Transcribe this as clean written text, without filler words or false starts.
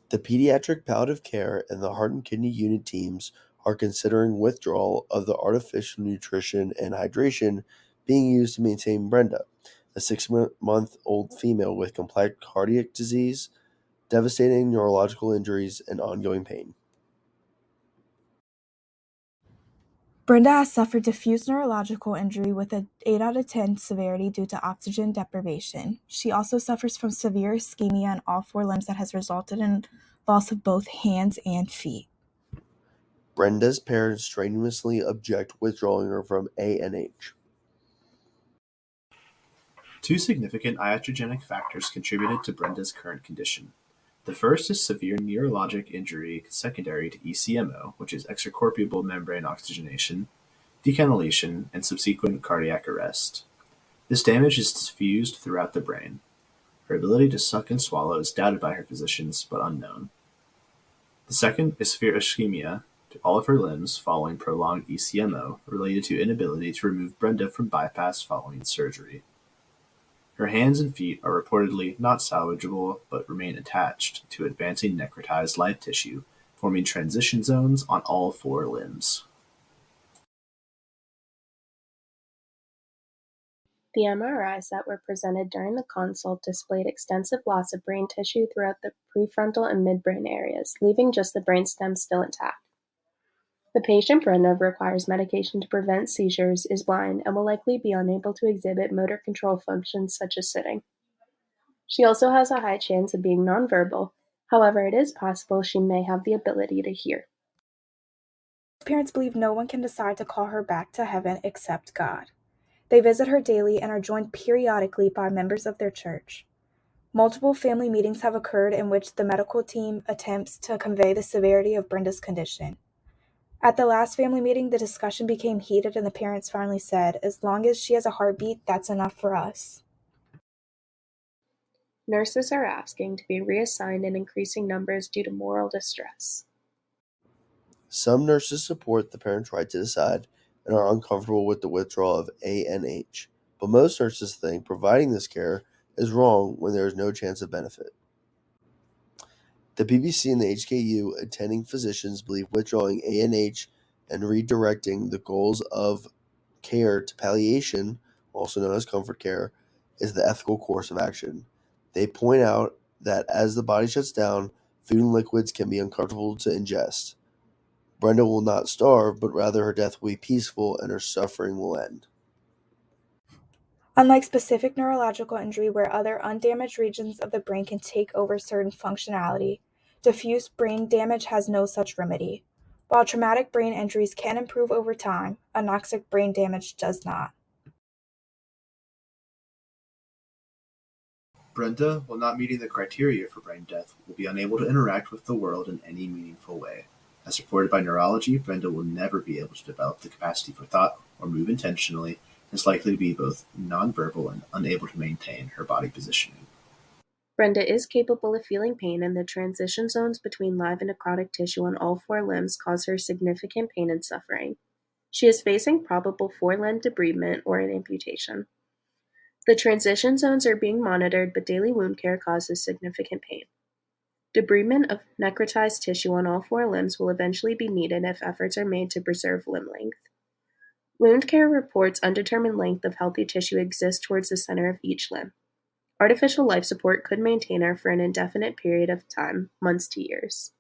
The Pediatric Palliative Care and the Heart and Kidney Unit teams are considering withdrawal of the artificial nutrition and hydration being used to maintain Brenda, a 6-month-old female with complex cardiac disease, devastating neurological injuries, and ongoing pain. Brenda has suffered diffuse neurological injury with an 8 out of 10 severity due to oxygen deprivation. She also suffers from severe ischemia in all 4 limbs that has resulted in loss of both hands and feet. Brenda's parents strenuously object withdrawing her from ANH. Two significant iatrogenic factors contributed to Brenda's current condition. The first is severe neurologic injury secondary to ECMO, which is extracorporeal membrane oxygenation, decannulation, and subsequent cardiac arrest. This damage is diffused throughout the brain. Her ability to suck and swallow is doubted by her physicians, but unknown. The second is severe ischemia to all of her limbs following prolonged ECMO, related to inability to remove Brenda from bypass following surgery. Her hands and feet are reportedly not salvageable, but remain attached to advancing necrotized live tissue, forming transition zones on all 4 limbs. The MRIs that were presented during the consult displayed extensive loss of brain tissue throughout the prefrontal and midbrain areas, leaving just the brainstem still intact. The patient, Brenda, requires medication to prevent seizures, is blind, and will likely be unable to exhibit motor control functions such as sitting. She also has a high chance of being nonverbal. However, it is possible she may have the ability to hear. Parents believe no one can decide to call her back to heaven except God. They visit her daily and are joined periodically by members of their church. Multiple family meetings have occurred in which the medical team attempts to convey the severity of Brenda's condition. At the last family meeting, the discussion became heated and the parents finally said, "As long as she has a heartbeat, that's enough for us." Nurses are asking to be reassigned in increasing numbers due to moral distress. Some nurses support the parents' right to decide and are uncomfortable with the withdrawal of ANH, but most nurses think providing this care is wrong when there is no chance of benefit. The BBC and the HKU attending physicians believe withdrawing ANH and redirecting the goals of care to palliation, also known as comfort care, is the ethical course of action. They point out that as the body shuts down, food and liquids can be uncomfortable to ingest. Brenda will not starve, but rather her death will be peaceful and her suffering will end. Unlike specific neurological injury where other undamaged regions of the brain can take over certain functionality, diffuse brain damage has no such remedy. While traumatic brain injuries can improve over time, anoxic brain damage does not. Brenda, while not meeting the criteria for brain death, will be unable to interact with the world in any meaningful way. As reported by neurology, Brenda will never be able to develop the capacity for thought or move intentionally, and is likely to be both nonverbal and unable to maintain her body positioning. Brenda is capable of feeling pain, and the transition zones between live and necrotic tissue on all 4 limbs cause her significant pain and suffering. She is facing probable 4-limb debridement or an amputation. The transition zones are being monitored, but daily wound care causes significant pain. Debridement of necrotized tissue on all 4 limbs will eventually be needed if efforts are made to preserve limb length. Wound care reports undetermined length of healthy tissue exists towards the center of each limb. Artificial life support could maintain her for an indefinite period of time, months to years.